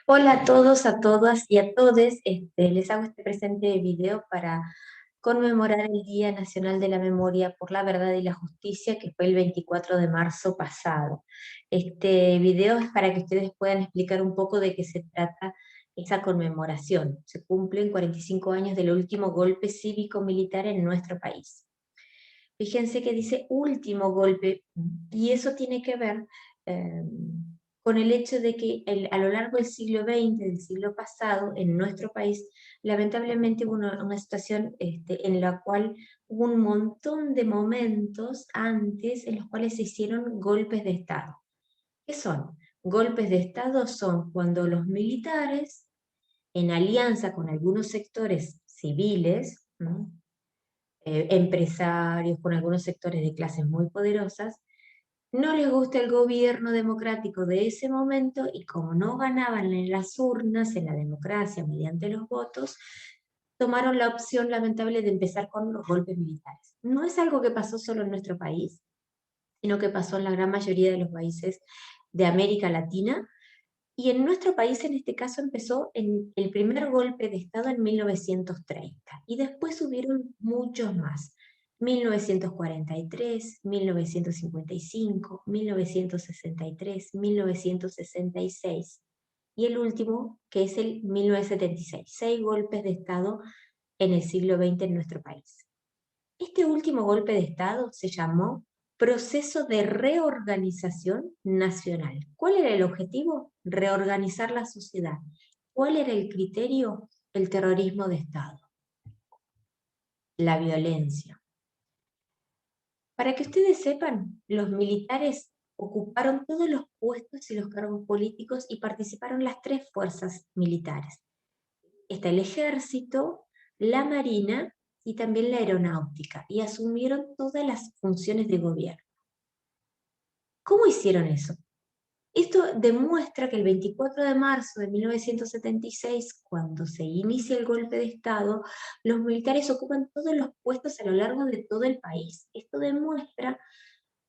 Hola a todos, a todas y a todes. Les hago este presente video para conmemorar el Día Nacional de la Memoria por la Verdad y la Justicia, que fue el 24 de marzo pasado. Este video es para que ustedes puedan explicar un poco de qué se trata esa conmemoración. Se cumplen 45 años del último golpe cívico-militar en nuestro país. Fíjense que dice último golpe, y eso tiene que ver eh, con el hecho de que a lo largo del siglo XX, del siglo pasado, en nuestro país, lamentablemente hubo una situación en la cual hubo un montón de momentos antes en los cuales se hicieron golpes de Estado. ¿Qué son? Golpes de Estado son cuando los militares, en alianza con algunos sectores civiles, ¿no? Empresarios, con algunos sectores de clases muy poderosas, no les gusta el gobierno democrático de ese momento y como no ganaban en las urnas, en la democracia, mediante los votos, tomaron la opción lamentable de empezar con los golpes militares. No es algo que pasó solo en nuestro país, sino que pasó en la gran mayoría de los países de América Latina, y en nuestro país, en este caso, empezó en el primer golpe de Estado en 1930 y después hubieron muchos más. 1943, 1955, 1963, 1966 y el último, que es el 1976. 6 golpes de Estado en el siglo XX en nuestro país. Este último golpe de Estado se llamó Proceso de Reorganización Nacional. ¿Cuál era el objetivo? Reorganizar la sociedad. ¿Cuál era el criterio? El terrorismo de Estado, la violencia. Para que ustedes sepan, los militares ocuparon todos los puestos y los cargos políticos y participaron las tres fuerzas militares. Está el ejército, la marina y también la aeronáutica, y asumieron todas las funciones de gobierno. ¿Cómo hicieron eso? Esto demuestra que el 24 de marzo de 1976, cuando se inicia el golpe de Estado, los militares ocupan todos los puestos a lo largo de todo el país. Esto demuestra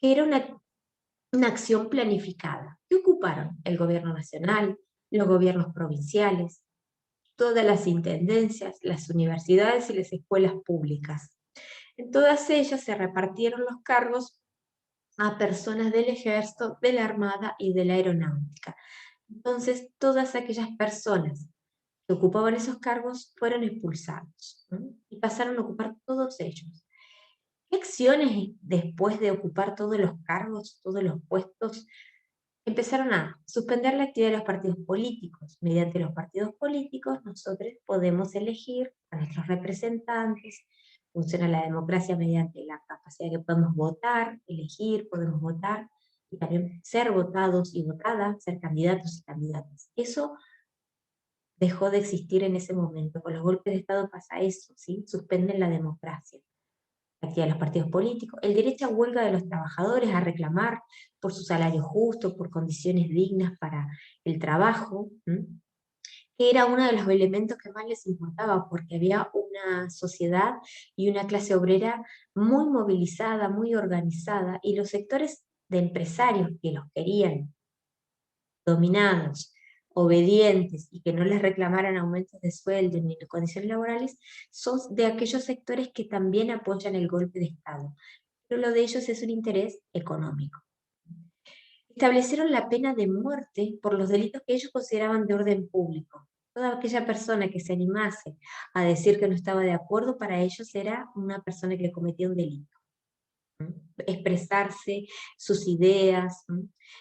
que era una acción planificada. ¿Qué ocuparon? El gobierno nacional, los gobiernos provinciales, todas las intendencias, las universidades y las escuelas públicas. En todas ellas se repartieron los cargos a personas del ejército, de la armada y de la aeronáutica. Entonces, todas aquellas personas que ocupaban esos cargos fueron expulsados, ¿no? Y pasaron a ocupar todos ellos. ¿Qué acciones después de ocupar todos los cargos, todos los puestos? Empezaron a suspender la actividad de los partidos políticos. Mediante los partidos políticos nosotros podemos elegir a nuestros representantes. Funciona la democracia mediante la capacidad que podemos votar, elegir, podemos votar y también ser votados y votadas, ser candidatos y candidatas. Eso dejó de existir en ese momento. Con los golpes de Estado pasa eso, ¿sí? Suspenden la democracia, la actividad de los partidos políticos, el derecho a huelga de los trabajadores, a reclamar por su salario justo, por condiciones dignas para el trabajo, ¿m? Que era uno de los elementos que más les importaba, porque había una sociedad y una clase obrera muy movilizada, muy organizada, y los sectores de empresarios que los querían dominados, obedientes y que no les reclamaran aumentos de sueldo ni de condiciones laborales, son de aquellos sectores que también apoyan el golpe de Estado. Pero lo de ellos es un interés económico. Establecieron la pena de muerte por los delitos que ellos consideraban de orden público. Toda aquella persona que se animase a decir que no estaba de acuerdo, para ellos era una persona que cometía un delito. Expresarse sus ideas.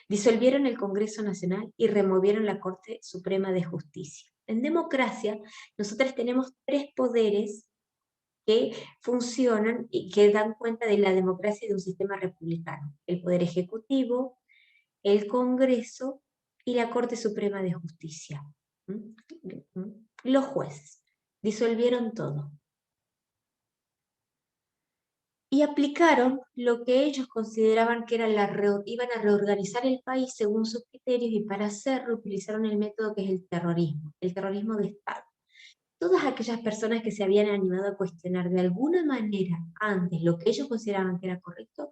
Disolvieron el Congreso Nacional y removieron la Corte Suprema de Justicia. En democracia, nosotros tenemos tres poderes que funcionan y que dan cuenta de la democracia y de un sistema republicano: el Poder Ejecutivo, el Congreso y la Corte Suprema de Justicia. Los jueces disolvieron todo y aplicaron lo que ellos consideraban que era iban a reorganizar el país según sus criterios, y para hacerlo utilizaron el método que es el terrorismo de Estado. Todas aquellas personas que se habían animado a cuestionar de alguna manera antes lo que ellos consideraban que era correcto,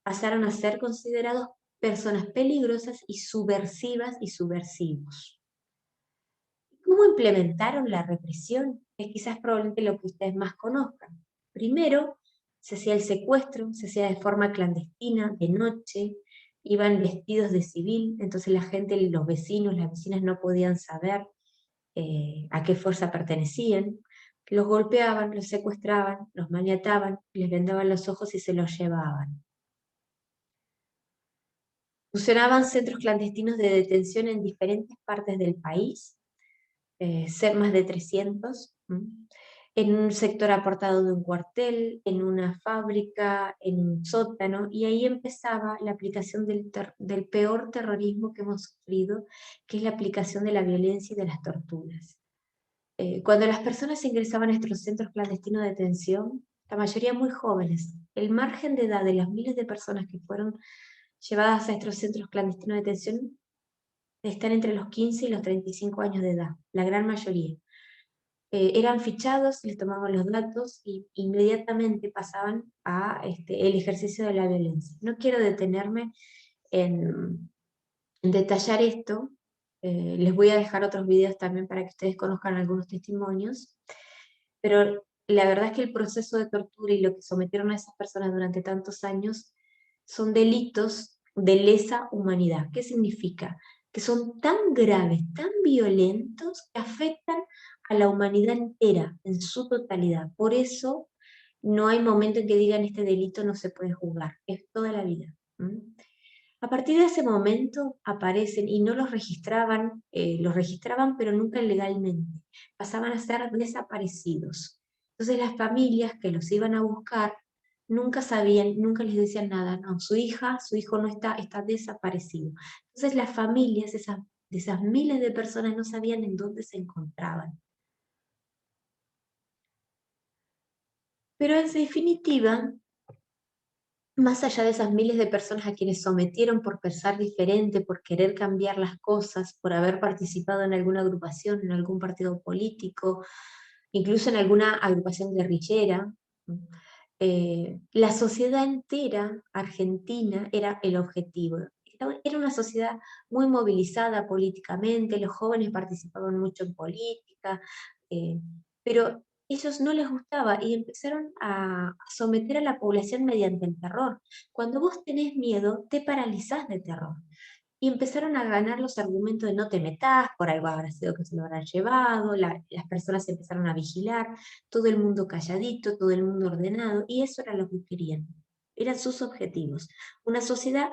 pasaron a ser considerados personas peligrosas y subversivas y subversivos. ¿Cómo implementaron la represión? Es quizás probablemente lo que ustedes más conozcan. Primero, se hacía el secuestro, se hacía de forma clandestina, de noche, iban vestidos de civil, entonces la gente, los vecinos, las vecinas no podían saber a qué fuerza pertenecían. Los golpeaban, los secuestraban, los maniataban, les vendaban los ojos y se los llevaban. Funcionaban centros clandestinos de detención en diferentes partes del país, ser más de 300, en un sector apartado de un cuartel, en una fábrica, en un sótano, y ahí empezaba la aplicación del peor terrorismo que hemos sufrido, que es la aplicación de la violencia y de las torturas. Cuando las personas ingresaban a estos centros clandestinos de detención, la mayoría muy jóvenes, el margen de edad de las miles de personas que fueron llevadas a estos centros clandestinos de detención están entre los 15 y los 35 años de edad, la gran mayoría. Eran fichados, les tomaban los datos y inmediatamente pasaban a el ejercicio de la violencia. No quiero detenerme en detallar esto, les voy a dejar otros videos también para que ustedes conozcan algunos testimonios, pero la verdad es que el proceso de tortura y lo que sometieron a esas personas durante tantos años son delitos de lesa humanidad. ¿Qué significa? Que son tan graves, tan violentos, que afectan a la humanidad entera, en su totalidad. Por eso no hay momento en que digan este delito no se puede juzgar, es toda la vida. A partir de ese momento aparecen y no los registraban pero nunca legalmente, pasaban a ser desaparecidos. Entonces las familias que los iban a buscar nunca sabían, nunca les decían nada, no, su hija, su hijo no está, está desaparecido. Entonces las familias de esas miles de personas no sabían en dónde se encontraban. Pero en definitiva, más allá de esas miles de personas a quienes sometieron por pensar diferente, por querer cambiar las cosas, por haber participado en alguna agrupación, en algún partido político, incluso en alguna agrupación guerrillera, la sociedad entera argentina era el objetivo. Era una sociedad muy movilizada políticamente, los jóvenes participaban mucho en política, eh, pero ellos no les gustaba y empezaron a someter a la población mediante el terror. Cuando vos tenés miedo, te paralizás de terror. Y empezaron a ganar los argumentos de no te metas, por algo habrá sido que se lo habrán llevado, las personas empezaron a vigilar, todo el mundo calladito, todo el mundo ordenado, y eso era lo que querían. Eran sus objetivos. Una sociedad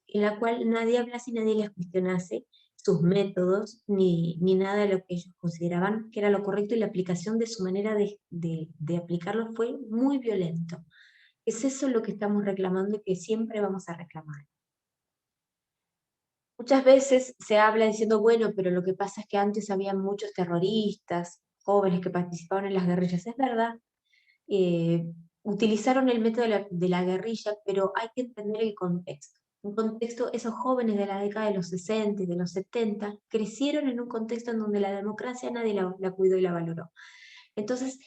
en la cual nadie hablase y nadie les cuestionase sus métodos, ni nada de lo que ellos consideraban que era lo correcto, y la aplicación de su manera de aplicarlo fue muy violento. Es eso lo que estamos reclamando y que siempre vamos a reclamar. Muchas veces se habla diciendo, bueno, pero lo que pasa es que antes había muchos terroristas, jóvenes que participaban en las guerrillas. Es verdad, eh, utilizaron el método de la guerrilla, pero hay que entender el contexto. Un contexto, esos jóvenes de la década de los 60 y de los 70 crecieron en un contexto en donde la democracia nadie la cuidó y la valoró. Entonces,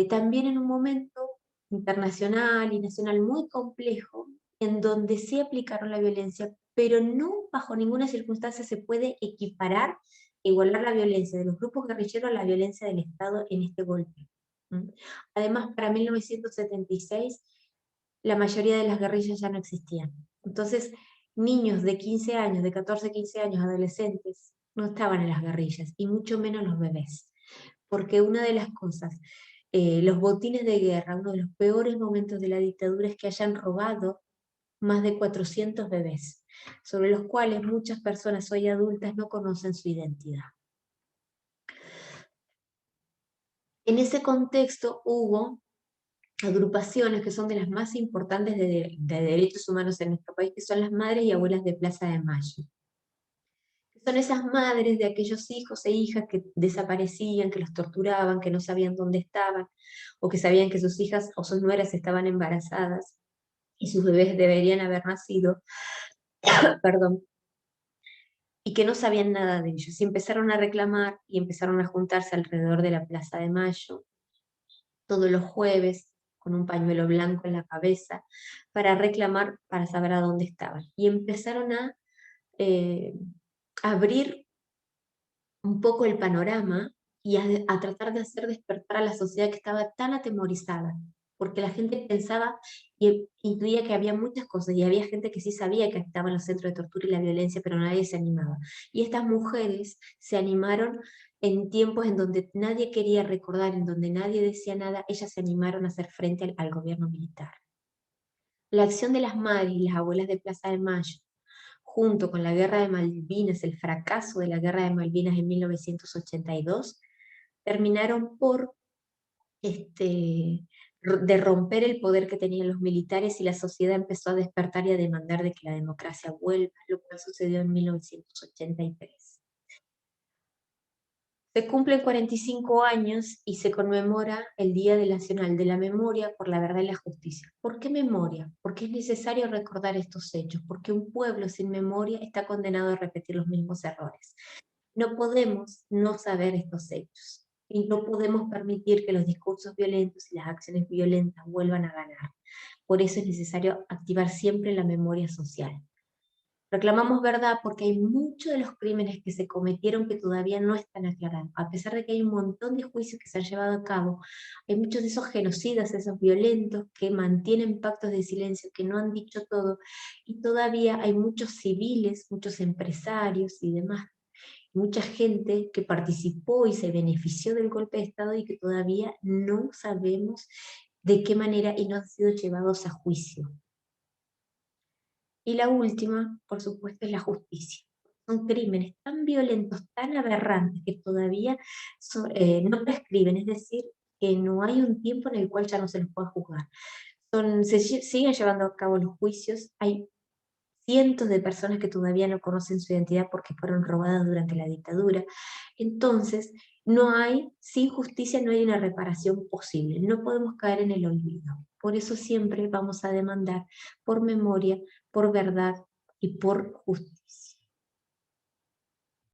también en un momento internacional y nacional muy complejo, en donde sí aplicaron la violencia, pero no bajo ninguna circunstancia se puede equiparar, igualar la violencia de los grupos guerrilleros a la violencia del Estado en este golpe. Además, para 1976, la mayoría de las guerrillas ya no existían. Entonces, niños de 15 años, de 14, 15 años, adolescentes, no estaban en las guerrillas, y mucho menos los bebés. Porque una de las cosas, los botines de guerra, uno de los peores momentos de la dictadura es que hayan robado más de 400 bebés, sobre los cuales muchas personas hoy adultas no conocen su identidad. En ese contexto hubo agrupaciones que son de las más importantes de derechos humanos en nuestro país, que son las Madres y Abuelas de Plaza de Mayo. Son esas madres de aquellos hijos e hijas que desaparecían, que los torturaban, que no sabían dónde estaban, o que sabían que sus hijas o sus nueras estaban embarazadas y sus bebés deberían haber nacido, perdón, y que no sabían nada de ellos. Y empezaron a reclamar y empezaron a juntarse alrededor de la Plaza de Mayo, todos los jueves, con un pañuelo blanco en la cabeza, para reclamar, para saber a dónde estaban. Y empezaron a abrir un poco el panorama y a tratar de hacer despertar a la sociedad que estaba tan atemorizada, porque la gente pensaba y intuía que había muchas cosas, y había gente que sí sabía que estaban los centros de tortura y la violencia, pero nadie se animaba. Y estas mujeres se animaron en tiempos en donde nadie quería recordar, en donde nadie decía nada, ellas se animaron a hacer frente al gobierno militar. La acción de las madres y las abuelas de Plaza de Mayo, junto con la Guerra de Malvinas, el fracaso de la Guerra de Malvinas en 1982, terminaron por de romper el poder que tenían los militares, y la sociedad empezó a despertar y a demandar de que la democracia vuelva, lo cual sucedió en 1983. Se cumplen 45 años y se conmemora el Día Nacional de la Memoria por la Verdad y la Justicia. ¿Por qué memoria? Porque es necesario recordar estos hechos, porque un pueblo sin memoria está condenado a repetir los mismos errores. No podemos no saber estos hechos y no podemos permitir que los discursos violentos y las acciones violentas vuelvan a ganar. Por eso es necesario activar siempre la memoria social. Reclamamos verdad porque hay muchos de los crímenes que se cometieron que todavía no están aclarados. A pesar de que hay un montón de juicios que se han llevado a cabo, hay muchos de esos genocidas, esos violentos que mantienen pactos de silencio, que no han dicho todo, y todavía hay muchos civiles, muchos empresarios y demás, mucha gente que participó y se benefició del golpe de Estado y que todavía no sabemos de qué manera y no han sido llevados a juicio. Y la última, por supuesto, es la justicia. Son crímenes tan violentos, tan aberrantes, que todavía no prescriben, es decir, que no hay un tiempo en el cual ya no se los pueda juzgar. Siguen llevando a cabo los juicios, hay cientos de personas que todavía no conocen su identidad porque fueron robadas durante la dictadura. Entonces, sin justicia no hay una reparación posible, no podemos caer en el olvido. Por eso siempre vamos a demandar por memoria, por verdad y por justicia.